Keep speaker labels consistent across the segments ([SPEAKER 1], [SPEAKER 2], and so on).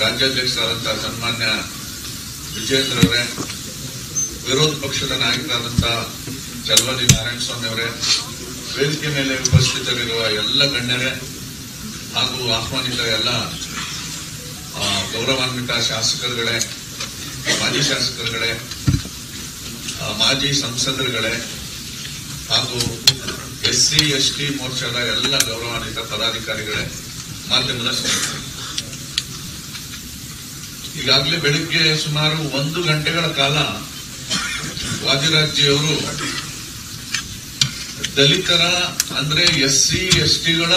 [SPEAKER 1] ರಾಜ್ಯಾಧ್ಯಕ್ಷರಾದಂತಹ ಸನ್ಮಾನ್ಯ ವಿಜೇಂದ್ರ ಅವರೇ, ವಿರೋಧ ಪಕ್ಷದ ನಾಯಕರಾದಂತಹ ಚಲವಾದಿ ನಾರಾಯಣಸ್ವಾಮಿ ಅವರೇ, ವೇದಿಕೆ ಮೇಲೆ ಉಪಸ್ಥಿತರಿರುವ ಎಲ್ಲ ಗಣ್ಯರೇ ಹಾಗೂ ಆಹ್ವಾನಿತ ಎಲ್ಲ ಗೌರವಾನ್ವಿತ ಶಾಸಕರುಗಳೇ, ಮಾಜಿ ಶಾಸಕರುಗಳೇ, ಮಾಜಿ ಸಂಸದರುಗಳೇ ಹಾಗೂ SC ST ಮೋರ್ಚಾದ ಎಲ್ಲ ಗೌರವಾನ್ವಿತ ಪದಾಧಿಕಾರಿಗಳೇ, ಮಾಧ್ಯಮದ ಸ್ನೇಹಿತರೆ, ಈಗಾಗಲೇ ಬೆಳಿಗ್ಗೆ ಸುಮಾರು 1 ಗಂಟೆಗಳ ಕಾಲ ವಾದಿರಾಜ್ಯವರು ದಲಿತರ ಅಂದ್ರೆ SC STಗಳ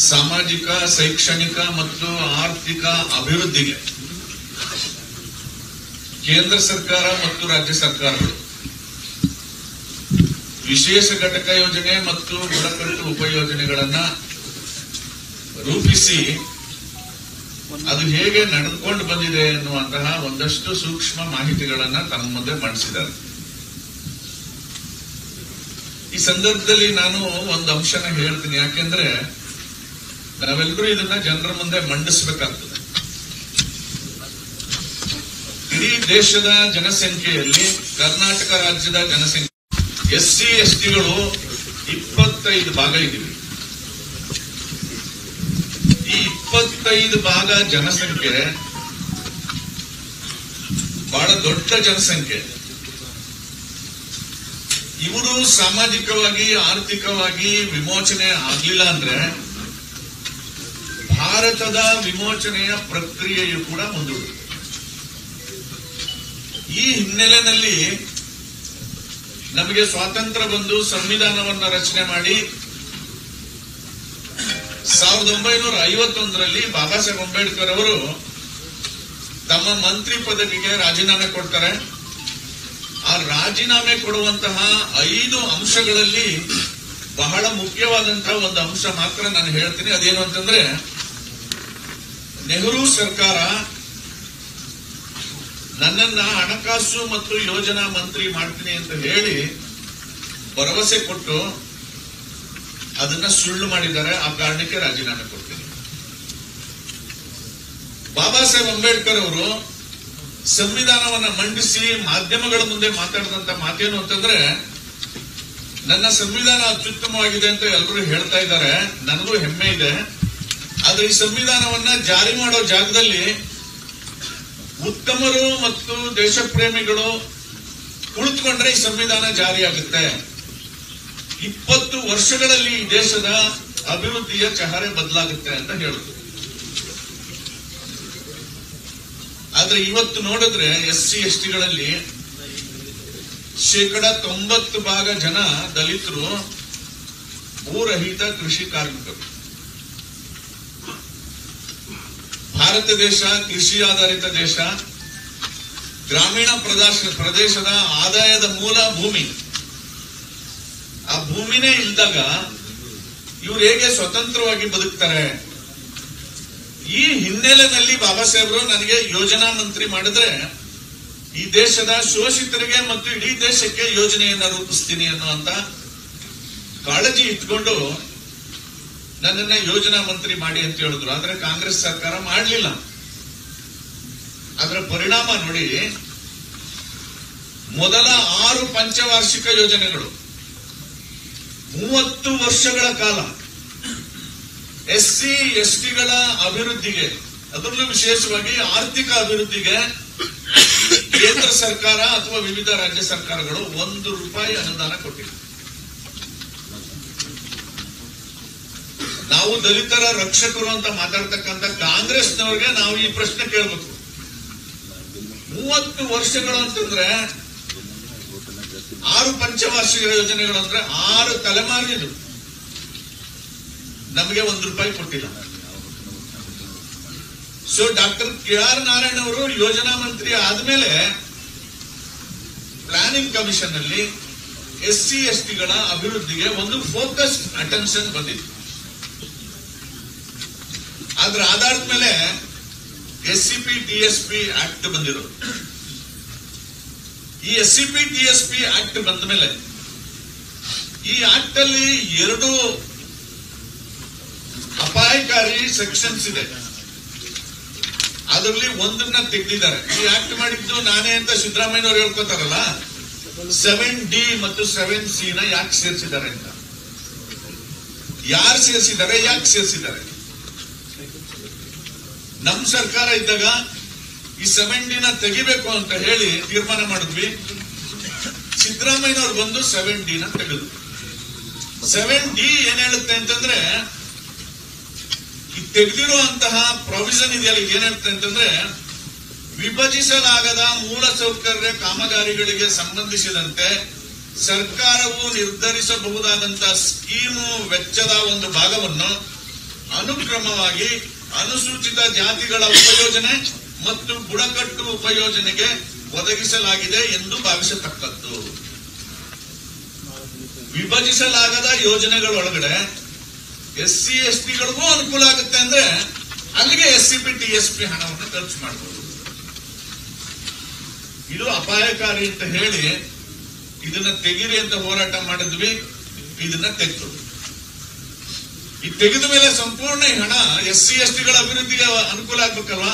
[SPEAKER 1] ಸಾಮಾಜಿಕ, ಶೈಕ್ಷಣಿಕ ಮತ್ತು ಆರ್ಥಿಕ ಅಭಿವೃದ್ಧಿಗೆ ಕೇಂದ್ರ ಸರ್ಕಾರ ಮತ್ತು ರಾಜ್ಯ ಸರ್ಕಾರಗಳು ವಿಶೇಷ ಘಟಕ ಯೋಜನೆ ಮತ್ತು ಬುಡಕಟ್ಟು ಉಪಯೋಜನೆಗಳನ್ನ ರೂಪಿಸಿ ಅದು ಹೇಗೆ ನಡೆದುಕೊಂಡು ಬಂದಿದೆ ಎನ್ನುವಂತಹ ಒಂದಷ್ಟು ಸೂಕ್ಷ್ಮ ಮಾಹಿತಿಗಳನ್ನ ತಮ್ಮ ಮುಂದೆ ಮಂಡಿಸಿದ್ದಾರೆ. ಈ ಸಂದರ್ಭದಲ್ಲಿ ನಾನು ಒಂದು ಅಂಶನ ಹೇಳ್ತೀನಿ, ಯಾಕೆಂದ್ರೆ ನಾವೆಲ್ಲರೂ ಇದನ್ನ ಜನರ ಮುಂದೆ ಮಂಡಿಸಬೇಕಾಗ್ತದೆ. ಇಡೀ ದೇಶದ ಜನಸಂಖ್ಯೆಯಲ್ಲಿ ಕರ್ನಾಟಕ ರಾಜ್ಯದ ಜನಸಂಖ್ಯೆ SC STಗಳು 25 ಭಾಗ ಇದ್ದೀವಿ. ಈ 25 ಭಾಗ ಜನಸಂಖ್ಯೆ ಬಹಳ ದೊಡ್ಡ ಜನಸಂಖ್ಯೆ. ಇವರು ಸಾಮಾಜಿಕವಾಗಿ, ಆರ್ಥಿಕವಾಗಿ ವಿಮೋಚನೆ ಆಗಲಿಲ್ಲ ಅಂದ್ರೆ ಭಾರತದ ವಿಮೋಚನೆಯ ಪ್ರಕ್ರಿಯೆಯು ಕೂಡ ಮುಂದೂಡುತ್ತೆ. ಈ ಹಿನ್ನೆಲೆಯಲ್ಲಿ ನಮಗೆ ಸ್ವಾತಂತ್ರ್ಯ ಬಂದು ಸಂವಿಧಾನವನ್ನ ರಚನೆ ಮಾಡಿ 1951ರಲ್ಲಿ ಬಾಬಾ ಸಾಹೇಬ್ ಅಂಬೇಡ್ಕರ್ ಅವರು ತಮ್ಮ ಮಂತ್ರಿ ಪದವಿಗೆ ರಾಜೀನಾಮೆ ಕೊಡ್ತಾರೆ. ಆ ರಾಜೀನಾಮೆ ಕೊಡುವಂತಹ 5 ಅಂಶಗಳಲ್ಲಿ ಬಹಳ ಮುಖ್ಯವಾದಂತಹ ಒಂದು ಅಂಶ ಮಾತ್ರ ನಾನು ಹೇಳ್ತೀನಿ. ಅದೇನು ಅಂತಂದ್ರೆ, ನೆಹರು ಸರ್ಕಾರ ನನ್ನನ್ನ ಹಣಕಾಸು ಮತ್ತು ಯೋಜನಾ ಮಂತ್ರಿ ಮಾಡ್ತೀನಿ ಅಂತ ಹೇಳಿ ಭರವಸೆ ಕೊಟ್ಟು ಅದನ್ನ ಸುಳ್ಳು ಮಾಡಿದ್ದಾರೆ. ಆ ಕಾರಣಕ್ಕೆ ರಾಜೀನಾಮೆ ಕೊಡ್ತೀನಿ. ಬಾಬಾ ಸಾಹೇಬ್ ಅಂಬೇಡ್ಕರ್ ಅವರು ಸಂವಿಧಾನವನ್ನ ಮಂಡಿಸಿ ಮಾಧ್ಯಮಗಳ ಮುಂದೆ ಮಾತಾಡಿದಂತ ಮಾತೇನು ಅಂತಂದ್ರೆ, ನನ್ನ ಸಂವಿಧಾನ ಅತ್ಯುತ್ತಮವಾಗಿದೆ ಅಂತ ಎಲ್ಲರೂ ಹೇಳ್ತಾ ಇದ್ದಾರೆ, ನನಗೂ ಹೆಮ್ಮೆ ಇದೆ. ಆದ್ರೆ ಈ ಸಂವಿಧಾನವನ್ನ ಜಾರಿ ಮಾಡೋ ಜಾಗದಲ್ಲಿ ಉತ್ತಮರು ಮತ್ತು ದೇಶಪ್ರೇಮಿಗಳು ಕುಳಿತುಕೊಂಡ್ರೆ ಈ ಸಂವಿಧಾನ ಜಾರಿಯಾಗುತ್ತೆ. 20 ವರ್ಷಗಳಲ್ಲಿ ಈ ದೇಶದ ಅಭಿವೃದ್ಧಿಯ ಚಹರೆ ಬದಲಾಗುತ್ತೆ ಅಂತ ಹೇಳಿದ್ರು. ಆದ್ರೆ ಇವತ್ತು ನೋಡಿದ್ರೆ SC STಗಳಲ್ಲಿ 90% ಭಾಗ ಜನ ದಲಿತರು, ಭೂರಹಿತ ಕೃಷಿ ಕಾರ್ಮಿಕರು. ಭಾರತ ದೇಶ ಕೃಷಿ ಆಧಾರಿತ ದೇಶ. ಗ್ರಾಮೀಣ ಪ್ರದೇಶದ ಆದಾಯದ ಮೂಲ ಭೂಮಿ. ಆ ಭೂಮಿನೇ ಇಲ್ದಾಗ ಇವ್ರು ಹೇಗೆ ಸ್ವತಂತ್ರವಾಗಿ ಬದುಕ್ತಾರೆ? ಈ ಹಿನ್ನೆಲೆಯಲ್ಲಿ ಬಾಬಾ ಸಾಹೇಬರು ನನಗೆ ಯೋಜನಾ ಮಂತ್ರಿ ಮಾಡಿದ್ರೆ ಈ ದೇಶದ ಶೋಷಿತರಿಗೆ ಮತ್ತು ಇಡೀ ದೇಶಕ್ಕೆ ಯೋಜನೆಯನ್ನ ರೂಪಿಸ್ತೀನಿ ಅನ್ನುವಂತ ಕಾಳಜಿ ಇಟ್ಕೊಂಡು ನನ್ನನ್ನ ಯೋಜನಾ ಮಂತ್ರಿ ಮಾಡಿ ಅಂತ ಹೇಳಿದ್ರು. ಆದ್ರೆ ಕಾಂಗ್ರೆಸ್ ಸರ್ಕಾರ ಮಾಡಲಿಲ್ಲ. ಅದರ ಪರಿಣಾಮ ನೋಡಿ, ಮೊದಲ 6 ಪಂಚವಾರ್ಷಿಕ ಯೋಜನೆಗಳು 30 ವರ್ಷಗಳ ಕಾಲ SC STಗಳ ಅಭಿವೃದ್ಧಿಗೆ, ಅದರಲ್ಲೂ ವಿಶೇಷವಾಗಿ ಆರ್ಥಿಕ ಅಭಿವೃದ್ಧಿಗೆ ಕೇಂದ್ರ ಸರ್ಕಾರ ಅಥವಾ ವಿವಿಧ ರಾಜ್ಯ ಸರ್ಕಾರಗಳು 1 ರೂಪಾಯಿ ಅನುದಾನ ಕೊಟ್ಟಿವೆ. ನಾವು ದಲಿತರ ರಕ್ಷಕರು ಅಂತ ಮಾತಾಡ್ತಕ್ಕಂಥ ಕಾಂಗ್ರೆಸ್ನವ್ರಿಗೆ ನಾವು ಈ ಪ್ರಶ್ನೆ ಕೇಳಬೇಕು. 30 ವರ್ಷಗಳು ಅಂತಂದ್ರೆ 6 ಪಂಚವಾರ್ಷಿಕ ಯೋಜನೆಗಳು ಅಂದ್ರೆ 6 ತಲೆಮಾರು ಇದು. ನಮಗೆ 1 ರೂಪಾಯಿ ಕೊಟ್ಟಿಲ್ಲ. ಸೊ ಡಾಕ್ಟರ್ KR ನಾರಾಯಣ್ ಅವರು ಯೋಜನಾ ಮಂತ್ರಿ ಆದ್ಮೇಲೆ ಪ್ಲಾನಿಂಗ್ ಕಮಿಷನ್ ಅಲ್ಲಿ SC STಗಳ ಅಭಿವೃದ್ಧಿಗೆ ಒಂದು ಫೋಕಸ್ಡ್ ಅಟೆನ್ಷನ್ ಬಂದಿತ್ತು. ಅದ್ರ ಆಧಾರದ ಮೇಲೆ SCP TSP ಆಕ್ಟ್ ಬಂದಿರೋದು. ಈ SCP TSP ಆಕ್ಟ್ ಬಂದ ಮೇಲೆ ಈ ಆಕ್ಟ್ ಅಲ್ಲಿ 2 ಅಪಾಯಕಾರಿ ಸೆಕ್ಷನ್ಸ್ ಇದೆ. ಅದರಲ್ಲಿ ಒಂದನ್ನ ತೆಗೆದಿದ್ದಾರೆ. ಈ ಆಕ್ಟ್ ಮಾಡಿದ್ದು ನಾನೇ ಅಂತ ಸಿದ್ದರಾಮಯ್ಯನವರು ಹೇಳ್ಕೊತಾರಲ್ಲ, 7D ಮತ್ತು 7C ನ ಯಾಕೆ ಸೇರಿಸಿದ್ದಾರೆ ಅಂತ. ಯಾರು ಸೇರಿಸಿದ್ದಾರೆ, ಯಾಕೆ ಸೇರಿಸಿದ್ದಾರೆ? ನಮ್ ಸರ್ಕಾರ ಇದ್ದಾಗ ಈ 7D ನ ತೆಗಿಬೇಕು ಅಂತ ಹೇಳಿ ತೀರ್ಮಾನ ಮಾಡಿದ್ವಿ. ಸಿದ್ದರಾಮಯ್ಯನವರು ಬಂದು 7D ನ ತೆಗೆದು. 7D ಏನ್ ಹೇಳುತ್ತೆ ಅಂತಂದ್ರೆ, ಈ ತೆಗೆದಿರುವಂತಹ ಪ್ರಾವಿಷನ್ ಇದೆಯಲ್ಲ, ಏನ್ ಹೇಳುತ್ತೆ ಅಂತಂದ್ರೆ, ವಿಭಜಿಸಲಾಗದ ಮೂಲಸೌಕರ್ಯ ಕಾಮಗಾರಿಗಳಿಗೆ ಸಂಬಂಧಿಸಿದಂತೆ ಸರ್ಕಾರವು ನಿರ್ಧರಿಸಬಹುದಾದಂತಹ ಸ್ಕೀಮು ವೆಚ್ಚದ ಒಂದು ಭಾಗವನ್ನು ಅನುಕ್ರಮವಾಗಿ ಅನುಸೂಚಿತ ಜಾತಿಗಳ ಉಪಯೋಜನೆ ಮತ್ತು ಬುಡಕಟ್ಟು ಉಪಯೋಜನೆಗೆ ಒದಗಿಸಲಾಗಿದೆ ಎಂದು ಭಾವಿಸತಕ್ಕದ್ದು. ವಿಭಜಿಸಲಾಗದ ಯೋಜನೆಗಳೊಳಗಡೆ SC STಗಳಿಗೂ ಅನುಕೂಲ ಆಗುತ್ತೆ ಅಂದ್ರೆ ಅಲ್ಲಿಗೆ SCP TSP ಹಣವನ್ನು ಖರ್ಚು ಮಾಡಬಹುದು. ಇದು ಅಪಾಯಕಾರಿ ಅಂತ ಹೇಳಿ ಇದನ್ನ ತೆಗಿರಿ ಅಂತ ಹೋರಾಟ ಮಾಡಿದ್ವಿ. ಇದನ್ನ ತೆಗೆದು, ಈ ತೆಗೆದ ಮೇಲೆ ಸಂಪೂರ್ಣ ಹಣ SC STಗಳ ಅಭಿವೃದ್ಧಿಗೆ ಅನುಕೂಲ ಆಗ್ಬೇಕಲ್ವಾ.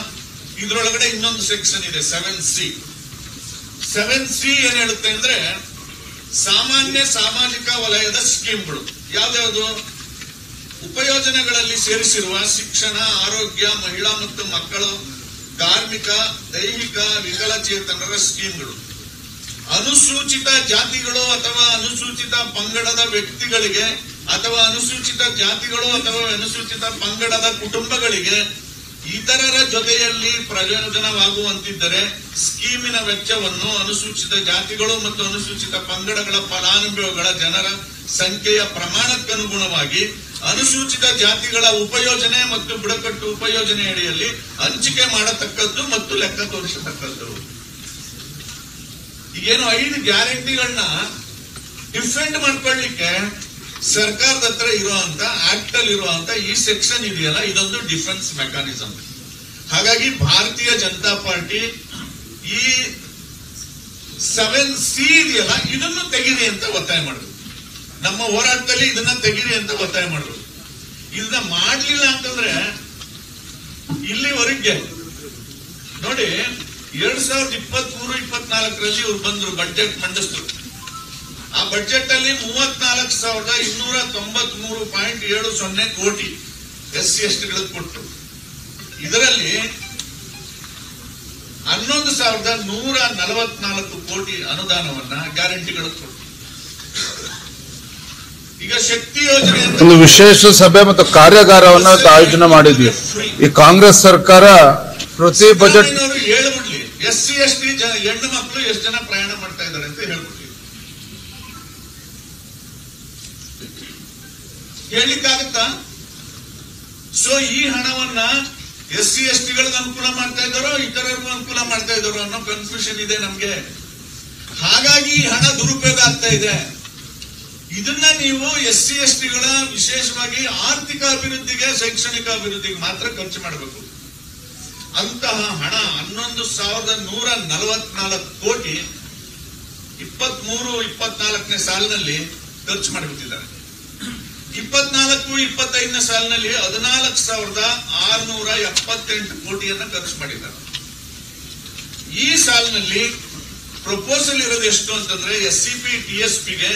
[SPEAKER 1] ಇದ್ರೊಳಗಡೆ ಇನ್ನೊಂದು ಸೆಕ್ಷನ್ ಇದೆ, 7C. 7C ಏನ್ ಹೇಳುತ್ತೆ ಅಂದ್ರೆ, ಸಾಮಾನ್ಯ ಸಾಮಾಜಿಕ ವಲಯದ ಸ್ಕೀಮ್ಗಳು ಯಾವ್ಯಾವುದು, ಉಪಯೋಜನೆಗಳಲ್ಲಿ ಸೇರಿಸಿರುವ ಶಿಕ್ಷಣ, ಆರೋಗ್ಯ, ಮಹಿಳಾ ಮತ್ತು ಮಕ್ಕಳು, ಕಾರ್ಮಿಕ, ದೈಹಿಕ ವಿಕಲಚೇತನರ ಸ್ಕೀಮ್ಗಳು, ಅನುಸೂಚಿತ ಜಾತಿಗಳು ಅಥವಾ ಅನುಸೂಚಿತ ಪಂಗಡದ ವ್ಯಕ್ತಿಗಳಿಗೆ ಅಥವಾ ಅನುಸೂಚಿತ ಜಾತಿಗಳು ಅಥವಾ ಅನುಸೂಚಿತ ಪಂಗಡದ ಕುಟುಂಬಗಳಿಗೆ ಇತರರ ಜೊತೆಯಲ್ಲಿ ಪ್ರಯೋಜನವಾಗುವಂತಿದ್ದರೆ ಸ್ಕೀಮಿನ ವೆಚ್ಚವನ್ನು ಅನುಸೂಚಿತ ಜಾತಿಗಳು ಮತ್ತು ಅನುಸೂಚಿತ ಪಂಗಡಗಳ ಫಲಾನುಭವಿಗಳ ಜನರ ಸಂಖ್ಯೆಯ ಪ್ರಮಾಣಕ್ಕನುಗುಣವಾಗಿ ಅನುಸೂಚಿತ ಜಾತಿಗಳ ಉಪಯೋಜನೆ ಮತ್ತು ಬುಡಕಟ್ಟು ಉಪಯೋಜನೆ ಅಡಿಯಲ್ಲಿ ಹಂಚಿಕೆ ಮಾಡತಕ್ಕದ್ದು ಮತ್ತು ಲೆಕ್ಕ ತೋರಿಸತಕ್ಕದ್ದು. ಈಗೇನು 5 ಗ್ಯಾರಂಟಿಗಳನ್ನ ಡಿಫೆಂಡ್ ಮಾಡ್ಕೊಳ್ಳಿಕ್ಕೆ ಸರ್ಕಾರದ ಹತ್ರ ಇರುವಂತ ಆಕ್ಟ್ ಅಲ್ಲಿ ಇರುವಂತ ಈ ಸೆಕ್ಷನ್ ಇದೆಯಲ್ಲ, ಇದೊಂದು ಡಿಫೆನ್ಸ್ ಮೆಕಾನಿಸಮ್. ಹಾಗಾಗಿ ಭಾರತೀಯ ಜನತಾ ಪಾರ್ಟಿ ಈ 7C ಇದೆಯಲ್ಲ, ಇದನ್ನು ತೆಗಿರಿ ಅಂತ ಒತ್ತಾಯ ಮಾಡುದು. ನಮ್ಮ ಹೋರಾಟದಲ್ಲಿ ಇದನ್ನ ತೆಗಿರಿ ಅಂತ ಒತ್ತಾಯ ಮಾಡುದು. ಇದನ್ನ ಮಾಡ್ಲಿಲ್ಲ ಅಂತಂದ್ರೆ ಇಲ್ಲಿವರೆಗೆ ನೋಡಿ, 2023-24ರಲ್ಲಿ ಇವ್ರು ಬಂದ್ರು, ಬಡ್ಜೆಟ್ ಮಂಡಿಸಿದ್ರು. ಆ ಬಡ್ಜೆಟ್ ಅಲ್ಲಿ 34,293.70 ಕೋಟಿ SC STಗಳಿಗೆ ಕೊಟ್ಟರು. ಇದರಲ್ಲಿ 11,144 ಕೋಟಿ ಅನುದಾನವನ್ನ ಗ್ಯಾರಂಟಿಗಳಿಗೆ ಕೊಟ್ಟರು. ಈಗ ಶಕ್ತಿ ಯೋಜನೆ
[SPEAKER 2] ಒಂದು ವಿಶೇಷ ಸಭೆ ಮತ್ತು ಕಾರ್ಯಾಗಾರವನ್ನು ಆಯೋಜನೆ ಮಾಡಿದ್ವಿ. ಈ ಕಾಂಗ್ರೆಸ್ ಸರ್ಕಾರ ಪ್ರತಿ ಬಜೆಟ್
[SPEAKER 1] ಹೇಳ್ಬಿಡ್ಲಿ, SC ST ಹೆಣ್ಣು ಮಕ್ಕಳು ಎಷ್ಟು ಜನ ಪ್ರಯಾಣ ಮಾಡ್ತಾ ಇದ್ದಾರೆ ಅಂತ ಹೇಳ್ಬಿಡ್ಲಿ. ಹೇಳಲಿಕ್ಕಾಗತ್ತಾ? ಸೊ ಈ ಹಣವನ್ನ SC STಗಳಿಗೆ ಅನುಕೂಲ ಮಾಡ್ತಾ ಇದ್ದಾರೋ ಇತರರಿಗೂ ಅನುಕೂಲ ಮಾಡ್ತಾ ಇದ್ದಾರೋ ಅನ್ನೋ ಕನ್ಫ್ಯೂಷನ್ ಇದೆ ನಮ್ಗೆ. ಹಾಗಾಗಿ ಈ ಹಣ ದುರುಪಯೋಗ ಆಗ್ತಾ ಇದೆ. ಇದನ್ನ ನೀವು SC STಗಳ ವಿಶೇಷವಾಗಿ ಆರ್ಥಿಕ ಅಭಿವೃದ್ಧಿಗೆ, ಶೈಕ್ಷಣಿಕ ಅಭಿವೃದ್ಧಿಗೆ ಮಾತ್ರ ಖರ್ಚು ಮಾಡಬೇಕು. ಅಂತಹ ಹಣ 11,144 ಕೋಟಿ 23-24ನೇ ಸಾಲಿನಲ್ಲಿ ಖರ್ಚು ಮಾಡಿಬಿಟ್ಟಿದ್ದಾರೆ. 24-25ನೇ ಸಾಲಿನಲ್ಲಿ 14,678 ಕೋಟಿಯನ್ನ ಖರ್ಚು ಮಾಡಿದ್ದಾರೆ. ಈ ಸಾಲಿನಲ್ಲಿ ಪ್ರಪೋಸಲ್ ಇರೋದು ಎಷ್ಟು ಅಂತಂದ್ರೆ, SCP TSPಗೆ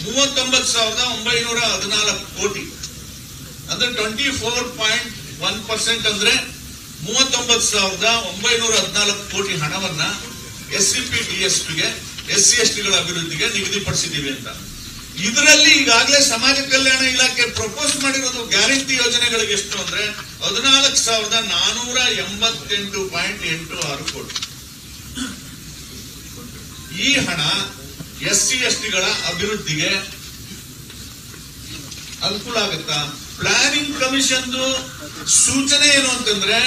[SPEAKER 1] 39,914 ಕೋಟಿ, ಅಂದ್ರೆ 24.1% ಅಂದ್ರೆ 39,914 ಕೋಟಿ ಹಣವನ್ನ SCP TSPಗೆ SC STಗಳ ಅಭಿವೃದ್ಧಿಗೆ ನಿಗದಿಪಡಿಸಿದ್ದೀವಿ ಅಂತ. ಇದರಲ್ಲಿ ಈಗಾಗಲೇ ಸಮಾಜ ಕಲ್ಯಾಣ ಇಲಾಖೆ ಪ್ರಪೋಸ್ ಮಾಡಿರೋದು ಗ್ಯಾರಂಟಿ ಯೋಜನೆಗಳಿಗೆ ಎಷ್ಟು ಅಂದ್ರೆ 14,488.86 ಕೋಟಿ. ಈ ಹಣ SC STಗಳ ಅಭಿವೃದ್ಧಿಗೆ ಅನುಕೂಲ ಆಗುತ್ತಾ? ಪ್ಲಾನಿಂಗ್ ಕಮಿಷನ್ ಸೂಚನೆ ಏನು ಅಂತಂದ್ರೆ,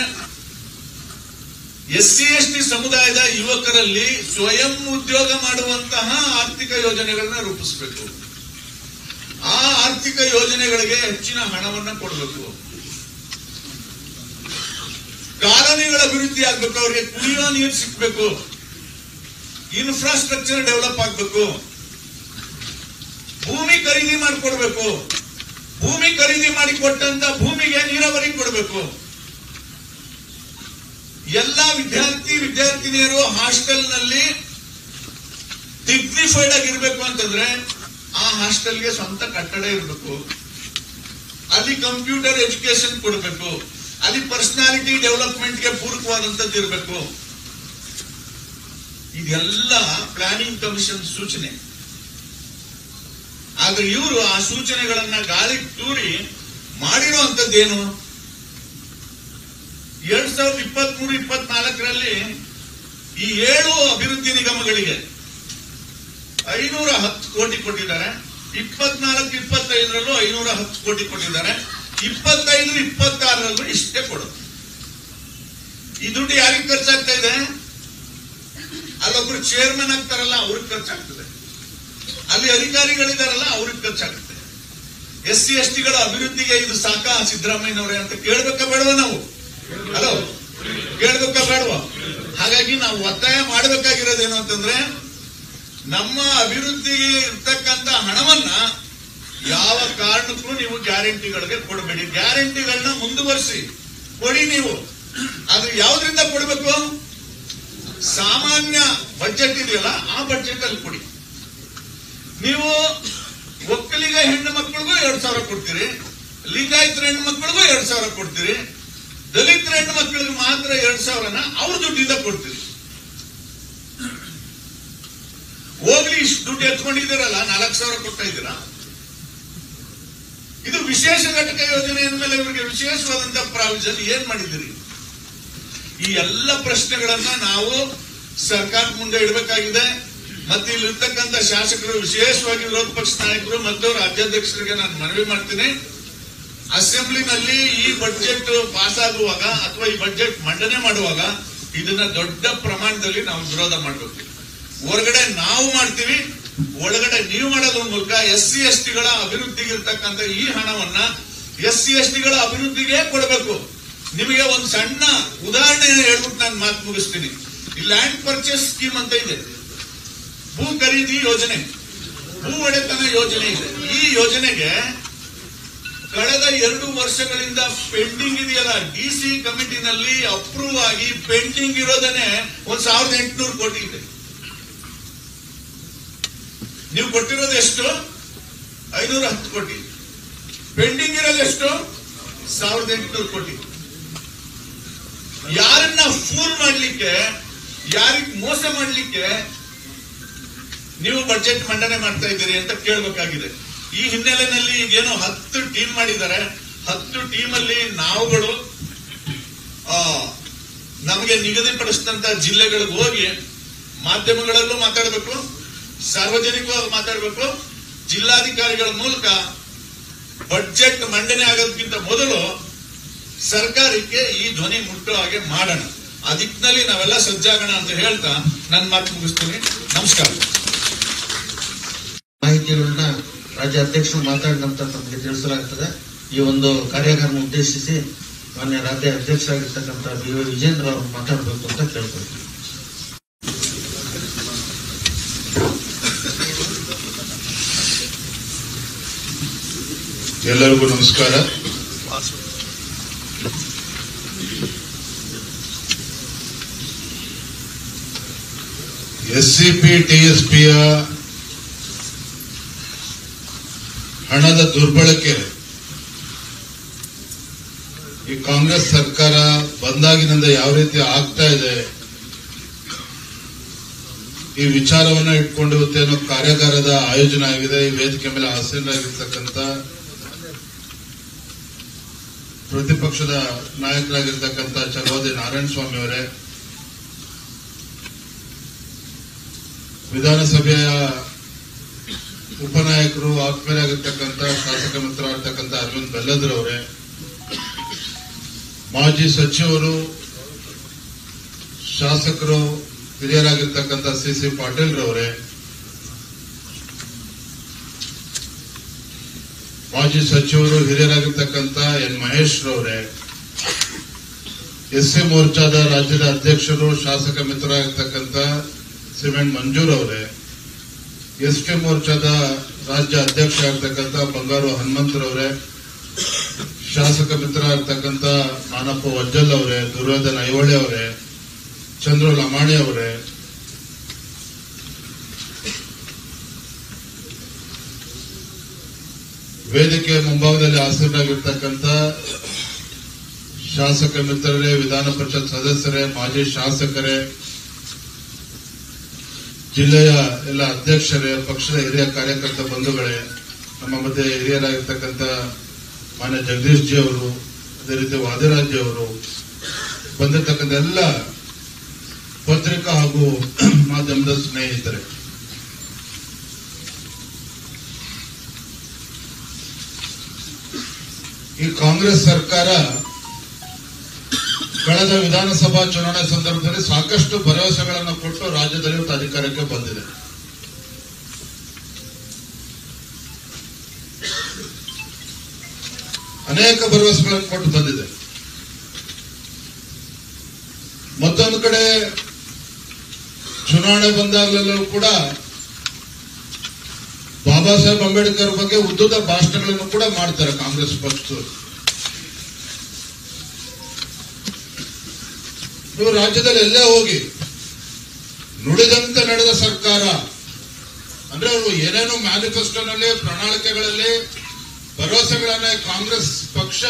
[SPEAKER 1] SC ST ಸಮುದಾಯದ ಯುವಕರಲ್ಲಿ ಸ್ವಯಂ ಉದ್ಯೋಗ ಮಾಡುವಂತಹ ಆರ್ಥಿಕ ಯೋಜನೆಗಳನ್ನ ರೂಪಿಸಬೇಕು. ಆ ಆರ್ಥಿಕ ಯೋಜನೆಗಳಿಗೆ ಹೆಚ್ಚಿನ ಹಣವನ್ನ ಕೊಡಬೇಕು. ಕಾಲೋನಿಗಳ ಅಭಿವೃದ್ಧಿ ಆಗ್ಬೇಕು, ಅವರಿಗೆ ಕುಡಿಯುವ ನೀರು ಸಿಕ್ಬೇಕು, ಇನ್ಫ್ರಾಸ್ಟ್ರಕ್ಚರ್ ಡೆವಲಪ್ ಆಗ್ಬೇಕು, ಭೂಮಿ ಖರೀದಿ ಮಾಡಿಕೊಡ್ಬೇಕು, ಭೂಮಿ ಖರೀದಿ ಮಾಡಿ ಕೊಟ್ಟಂತ ಭೂಮಿಗೆ ನೀರಾವರಿ ಕೊಡಬೇಕು. ಎಲ್ಲ ವಿದ್ಯಾರ್ಥಿನಿಯರು ಹಾಸ್ಟೆಲ್ನಲ್ಲಿ ಡಿಗ್ನಿಫೈಡ್ ಆಗಿರ್ಬೇಕು ಅಂತಂದ್ರೆ ಆ ಹಾಸ್ಟೆಲ್ಗೆ ಸ್ವಂತ ಕಟ್ಟಡ ಇರಬೇಕು, ಅಲ್ಲಿ ಕಂಪ್ಯೂಟರ್ ಎಜುಕೇಶನ್ ಕೊಡಬೇಕು, ಅಲ್ಲಿ ಪರ್ಸನಾಲಿಟಿ ಡೆವಲಪ್ಮೆಂಟ್ಗೆ ಪೂರಕವಾದಂತದ್ದು ಇರಬೇಕು. ಇದೆಲ್ಲ ಪ್ಲಾನಿಂಗ್ ಕಮಿಷನ್ ಸೂಚನೆ. ಆದ್ರೆ ಇವರು ಆ ಸೂಚನೆಗಳನ್ನ ಗಾಳಿಗೆ ತೂರಿ ಮಾಡಿರುವಂತದ್ದೇನು? 2023-24ರಲ್ಲಿ ಈ 7 ಅಭಿವೃದ್ಧಿ ನಿಗಮಗಳಿಗೆ 510 ಕೋಟಿ ಕೊಟ್ಟಿದ್ದಾರೆ. 24-25ರಲ್ಲೂ 510 ಕೋಟಿ ಕೊಟ್ಟಿದ್ದಾರೆ. 25-26ರಲ್ಲೂ ಇಷ್ಟೇ ಕೊಡೋದು. ಈ ದುಡ್ಡು ಯಾರಿಗೆ ಖರ್ಚಾಗ್ತಾ ಇದೆ? ಅಲ್ಲೊಬ್ರು ಚೇರ್ಮನ್ ಆಗ್ತಾರಲ್ಲ ಅವ್ರಿಗೆ ಖರ್ಚಾಗ್ತದೆ, ಅಲ್ಲಿ ಅಧಿಕಾರಿಗಳಿದಾರಲ್ಲ ಅವ್ರಿಗೆ ಖರ್ಚಾಗುತ್ತೆ. SC STಗಳ ಅಭಿವೃದ್ಧಿಗೆ ಇದು ಸಾಕಾ ಸಿದ್ದರಾಮಯ್ಯನವರೇ ಅಂತ ಕೇಳ್ಬೇಕಾ ಬೇಡವಾ? ನಾವು ಹಲೋ ಕೇಳ್ಬೇಕಾ ಬೇಡವಾ? ಹಾಗಾಗಿ ನಾವು ಒತ್ತಾಯ ಮಾಡಬೇಕಾಗಿರೋದೇನು ಅಂತಂದ್ರೆ, ನಮ್ಮ ಅಭಿವೃದ್ಧಿಗೆ ಇರ್ತಕ್ಕಂಥ ಹಣವನ್ನ ಯಾವ ಕಾರಣಕ್ಕೂ ನೀವು ಗ್ಯಾರಂಟಿಗಳಿಗೆ ಕೊಡಬೇಡಿ. ಗ್ಯಾರಂಟಿಗಳನ್ನ ಮುಂದುವರಿಸಿ ಕೊಡಿ ನೀವು. ಅದು ಯಾವ್ದ್ರಿಂದ ಕೊಡಬೇಕು? ಸಾಮಾನ್ಯ ಬಜೆಟ್ ಇದೆಯಲ್ಲ ಆ ಬಜೆಟ್ ಅಲ್ಲಿ ಕೊಡಿ. ನೀವು ಒಕ್ಕಲಿಗ ಹೆಣ್ಣು ಮಕ್ಕಳಿಗೂ 2,000 ಕೊಡ್ತೀರಿ, ಲಿಂಗಾಯತರ ಹೆಣ್ಣು ಮಕ್ಕಳಿಗೂ 2,000 ಕೊಡ್ತೀರಿ, ದಲಿತರ ಹೆಣ್ಣು ಮಕ್ಕಳಿಗೆ ಮಾತ್ರ 2,000ನ ಅವ್ರ ದುಡ್ಡಿಂದ ಕೊಡ್ತೀರಿ. ಹೋಗ್ಲಿ, ಇಷ್ಟು ದುಡ್ಡು ಎತ್ಕೊಂಡಿದ್ದೀರಲ್ಲ, 4,000 ಕೊಡ್ತಾ ಇದ್ದೀರಾ. ಇದು ವಿಶೇಷ ಘಟಕ ಯೋಜನೆ ಅಂದ್ಮೇಲೆ ಇವರಿಗೆ ವಿಶೇಷವಾದಂತಹ ಪ್ರಾವಿಷನ್ ಏನ್ ಮಾಡಿದ್ದೀರಿ? ಈ ಎಲ್ಲ ಪ್ರಶ್ನೆಗಳನ್ನ ನಾವು ಸರ್ಕಾರ ಮುಂದೆ ಇಡಬೇಕಾಗಿದೆ. ಮತ್ತೆ ಇಲ್ಲಿರ್ತಕ್ಕಂಥ ಶಾಸಕರು, ವಿಶೇಷವಾಗಿ ವಿರೋಧ ಪಕ್ಷ ನಾಯಕರು ಮತ್ತು ರಾಜ್ಯಾಧ್ಯಕ್ಷರಿಗೆ ನಾನು ಮನವಿ ಮಾಡ್ತೀನಿ, ಅಸೆಂಬ್ಲಿನಲ್ಲಿ ಈ ಬಜೆಟ್ ಪಾಸ್ ಆಗುವಾಗ ಅಥವಾ ಈ ಬಜೆಟ್ ಮಂಡನೆ ಮಾಡುವಾಗ ಇದನ್ನ ದೊಡ್ಡ ಪ್ರಮಾಣದಲ್ಲಿ ನಾವು ವಿರೋಧ ಮಾಡಬೇಕು. ಹೊರಗಡೆ ನಾವು ಮಾಡ್ತೀವಿ, ಒಳಗಡೆ ನೀವು ಮಾಡೋದ್ರ ಮೂಲಕ SC STಗಳ ಅಭಿವೃದ್ಧಿಗೆ ಇರ್ತಕ್ಕಂಥ ಈ ಹಣವನ್ನ SC STಗಳ ಅಭಿವೃದ್ಧಿಗೆ ಕೊಡಬೇಕು. ನಿಮಗೆ ಒಂದು ಸಣ್ಣ ಉದಾಹರಣೆ ಹೇಳ್ಬಿಟ್ಟು ನಾನು ಮಾತು ಮುಗಿಸ್ತೀನಿ. ಈ ಲ್ಯಾಂಡ್ ಪರ್ಚೇಸ್ ಸ್ಕೀಮ್ ಅಂತ ಇದೆ, ಭೂ ಖರೀದಿ ಯೋಜನೆ, ಭೂ ಒಡೆತನ ಯೋಜನೆ ಇದೆ. ಈ ಯೋಜನೆಗೆ ಕಳೆದ 2 ವರ್ಷಗಳಿಂದ ಪೆಂಡಿಂಗ್ ಇದೆಯಲ್ಲ, DC ಕಮಿಟಿನಲ್ಲಿ ಅಪ್ರೂವ್ ಆಗಿ ಪೆಂಡಿಂಗ್ ಇರೋದನ್ನೇ 1,800 ಕೋಟಿ ಇದೆ. ನೀವು ಕೊಟ್ಟಿರೋದು ಎಷ್ಟು? 510 ಕೋಟಿ. ಪೆಂಡಿಂಗ್ ಇರೋದು ಎಷ್ಟು? 1,800 ಕೋಟಿ. ಯಾರನ್ನ ಫೂಲ್ ಮಾಡ್ಲಿಕ್ಕೆ, ಯಾರಿಗೆ ಮೋಸ ಮಾಡ್ಲಿಕ್ಕೆ ನೀವು ಬಜೆಟ್ ಮಂಡನೆ ಮಾಡ್ತಾ ಇದ್ದೀರಿ ಅಂತ ಕೇಳಬೇಕಾಗಿದೆ. ಈ ಹಿನ್ನೆಲೆಯಲ್ಲಿ ಈಗೇನೋ 10 ಟೀಮ್ ಮಾಡಿದ್ದಾರೆ. 10 ಟೀಮಲ್ಲಿ ನಾವುಗಳು ನಮಗೆ ನಿಗದಿಪಡಿಸಿದಂತ ಜಿಲ್ಲೆಗಳಿಗೆ ಹೋಗಿ ಮಾಧ್ಯಮಗಳಲ್ಲೂ ಮಾತಾಡಬೇಕು, ಸಾರ್ವಜನಿಕವಾಗಿ ಮಾತಾಡಬೇಕು. ಜಿಲ್ಲಾಧಿಕಾರಿಗಳ ಮೂಲಕ ಬಜೆಟ್ ಮಂಡನೆ ಆಗೋದಕ್ಕಿಂತ ಮೊದಲು ಸರ್ಕಾರಕ್ಕೆ ಈ ಧ್ವನಿ ಮುಟ್ಟೋ ಹಾಗೆ ಮಾಡೋಣ. ಆ ದಿಕ್ಕಿನಲ್ಲಿ ನಾವೆಲ್ಲ ಸಜ್ಜಾಗೋಣ ಅಂತ ಹೇಳ್ತಾ ನನ್ನ ಮಾತು ಮುಗಿಸ್ತೀನಿ. ನಮಸ್ಕಾರ.
[SPEAKER 3] ಮಾಹಿತಿಗಳನ್ನ ರಾಜ್ಯ ಅಧ್ಯಕ್ಷರು ಮಾತಾಡಿದ ನಂತರ ತಮಗೆ ತಿಳಿಸಲಾಗುತ್ತದೆ. ಈ ಒಂದು ಕಾರ್ಯಾಗಾರವನ್ನು ಉದ್ದೇಶಿಸಿ ಮಾನ್ಯ ರಾಜ್ಯ ಅಧ್ಯಕ್ಷರಾಗಿರ್ತಕ್ಕಂಥ BY ವಿಜೇಂದ್ರ ಅವರು ಮಾತಾಡಬೇಕು ಅಂತ ಕೇಳ್ಕೊಳ್ತೀವಿ.
[SPEAKER 2] ಎಲ್ಲರಿಗೂ ನಮಸ್ಕಾರ. SCP TSPಯ ಹಣದ ದುರ್ಬಳಕೆ ಈ ಕಾಂಗ್ರೆಸ್ ಸರ್ಕಾರ ಬಂದಾಗಿನಿಂದ ಯಾವ ರೀತಿ ಆಗ್ತಾ ಇದೆ, ಈ ವಿಚಾರವನ್ನ ಇಟ್ಕೊಂಡು ಇವತ್ತೇನೋ ಕಾರ್ಯಾಗಾರದ ಆಯೋಜನೆ ಆಗಿದೆ. ಈ ವೇದಿಕೆ ಮೇಲೆ ಆಸೀನರಾಗಿರ್ತಕ್ಕಂಥ ಪ್ರತಿಪಕ್ಷದ ನಾಯಕರಾಗಿರ್ತಕ್ಕಂಥ ಚಲವಾದಿ ನಾರಾಯಣಸ್ವಾಮಿ ಅವರೇ, ವಿಧಾನಸಭೆಯ ಉಪನಾಯಕರು ಆತ್ಮೀಯರಾಗಿರ್ತಕ್ಕಂಥ ಶಾಸಕ ಮಿತ್ರರಾಗಿರ್ತಕ್ಕಂಥ ಅರವಿಂದ್ ಬೆಲ್ಲದ್ರವರೇ, ಮಾಜಿ ಸಚಿವರು, ಶಾಸಕರು, ಹಿರಿಯರಾಗಿರ್ತಕ್ಕಂಥ CC ಪಾಟೀಲ್ ರವರೇ, ಮಾಜಿ ಸಚಿವರು, ಹಿರಿಯರಾಗಿರ್ತಕ್ಕಂಥ N ಮಹೇಶ್ ರವರೇ, SC ಮೋರ್ಚಾದ ರಾಜ್ಯದ ಅಧ್ಯಕ್ಷರು, ಶಾಸಕ ಮಿತ್ರರಾಗಿರ್ತಕ್ಕಂಥ ಸಿಮೆಂಟ್ ಮಂಜೂರ್ ಅವರೇ, ST ಮೋರ್ಚಾದ ರಾಜ್ಯ ಅಧ್ಯಕ್ಷ ಆಗಿರ್ತಕ್ಕಂಥ ಬಂಗಾರು ಹನುಮಂತರವರೇ,
[SPEAKER 4] ಶಾಸಕ ಮಿತ್ರ ಇರ್ತಕ್ಕಂಥ ಮಾನಪ್ಪ ವಜ್ಜಲ್ ಅವರೇ, ದುರ್ಯೋಧನ ಐಹೊಳೆ ಅವರೇ, ಚಂದ್ರು ಲಮಾಣಿ ಅವರೇ, ವೇದಿಕೆ ಮುಂಭಾಗದಲ್ಲಿ ಆಸೀನರಾಗಿರ್ತಕ್ಕಂಥ ಶಾಸಕ ಮಿತ್ರರೇ, ವಿಧಾನ ಪರಿಷತ್ ಸದಸ್ಯರೇ, ಮಾಜಿ ಶಾಸಕರೇ, ಜಿಲ್ಲೆಯ ಎಲ್ಲ ಅಧ್ಯಕ್ಷರೇ, ಪಕ್ಷದ ಹಿರಿಯ ಕಾರ್ಯಕರ್ತ ಬಂಧುಗಳೇ, ನಮ್ಮ ಮಧ್ಯೆ ಹಿರಿಯರಾಗಿರ್ತಕ್ಕಂಥ ಮಾನ್ಯ ಜಗದೀಶ್ ಜಿ ಅವರು, ಅದೇ ರೀತಿ ವಾದಿರಾಜ್ ಜಿ ಅವರು, ಬಂದಿರತಕ್ಕಂಥ ಎಲ್ಲ ಪತ್ರಿಕಾ ಹಾಗೂ ಮಾಧ್ಯಮದ ಸ್ನೇಹಿತರೆ, ಈ ಕಾಂಗ್ರೆಸ್ ಸರ್ಕಾರ ಕಳೆದ ವಿಧಾನಸಭಾ ಚುನಾವಣೆ ಸಂದರ್ಭದಲ್ಲಿ ಸಾಕಷ್ಟು ಭರವಸೆಗಳನ್ನು ಕೊಟ್ಟು ರಾಜ್ಯದಲ್ಲಿ ಇವತ್ತು ಅಧಿಕಾರಕ್ಕೆ ಬಂದಿದೆ. ಅನೇಕ ಭರವಸೆಗಳನ್ನು ಕೊಟ್ಟು ಬಂದಿದೆ. ಮತ್ತೊಂದು ಕಡೆ ಚುನಾವಣೆ ಬಂದಾಗಲೆಲ್ಲೂ ಕೂಡ ಬಾಬಾ ಸಾಹೇಬ್ ಅಂಬೇಡ್ಕರ್ ಬಗ್ಗೆ ಉದ್ದುದ ಭಾಷಣಗಳನ್ನು ಕೂಡ ಮಾಡ್ತಾರೆ ಕಾಂಗ್ರೆಸ್ ಪಕ್ಷದವರು. ನೀವು ರಾಜ್ಯದಲ್ಲಿ ಎಲ್ಲೇ ಹೋಗಿ ನುಡಿದಂತೆ ನಡೆದ ಸರ್ಕಾರ ಅಂದ್ರೆ ಅವರು ಏನೇನು ಮ್ಯಾನಿಫೆಸ್ಟೋನಲ್ಲಿ, ಪ್ರಣಾಳಿಕೆಗಳಲ್ಲಿ ಭರವಸೆಗಳನ್ನ ಕಾಂಗ್ರೆಸ್ ಪಕ್ಷ